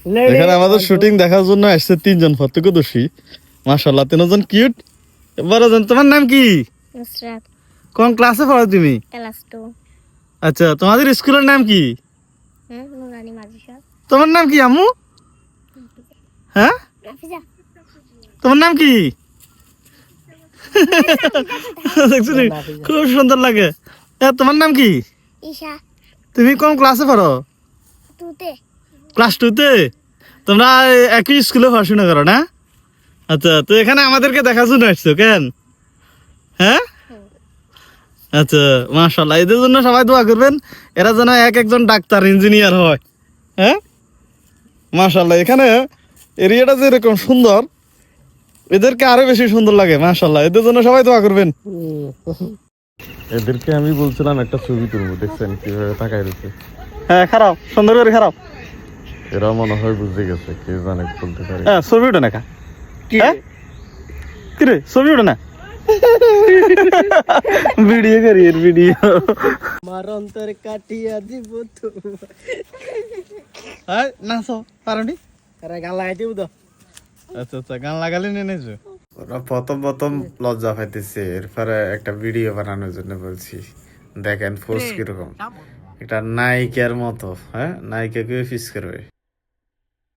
এখানে আমাদের শুটিং দেখার জন্য আসছে 3 জন প্রত্যক্ষদর্শী। মাশাআল্লাহ 3 জন কিউট। বড়জন, তোমার নাম কি? নুসরাত। কোন ক্লাসে পড়ো তুমি? ক্লাস 2। আচ্ছা, তোমাদের স্কুলের নাম কি? নুরানি মাদ্রাসা। তোমার নাম কি আম্মু? হ্যাঁ, রাফিজা। তোমার নাম কি? দেখছিলি খুব সুন্দর লাগে। তোমার নাম কি? ঈশা। তুমি কোন ক্লাসে পড়ো? 2তে। ক্লাস 2-তে? তোমরা একই স্কুলে পড়াশোনা করো না? আচ্ছা, তো এখানে আমাদেরকে দেখার জন্য আসছো কেন? হ্যাঁ, আচ্ছা, মাশাআল্লাহ। এদের জন্য সবাই দোয়া করবেন, এরা যেন একজন ডাক্তার ইঞ্জিনিয়ার হয়। হ্যাঁ, মাশাআল্লাহ। এখানে এরিয়াটা যেরকম সুন্দর, এদেরকে আরো বেশি সুন্দর লাগে। মাশাআল্লাহ, এদের জন্য সবাই দোয়া করবেন। এদেরকে আমি বলছিলাম একটা ছবি তুলবো, দেখছেন কিভাবে তাকাই রয়েছে। হ্যাঁ, খারাপ, সুন্দর করে খারাপ। এরা মনে হয় বুঝে গেছে, কে জানে বলতে পারে। হ্যাঁ, ছবি ওঠে না। কি রে, ছবি ওঠে না? ভিডিও করি, এর ভিডিও। আমার অন্তর কাটিয়া দিব তো। হ্যাঁ, নাচো পারোনি? আরে গান লাগাই দিব তো। আচ্ছা আচ্ছা, গান লাগালে নেনেছো? ওরা প্রথম লজ্জা পাইতেছে, এরপরে একটা ভিডিও বানানোর জন্য বলছি। দেখেন পোস্ট কিরকম, একটা নায়িকার মতো। হ্যাঁ, নায়িকাকে ফিস করবে।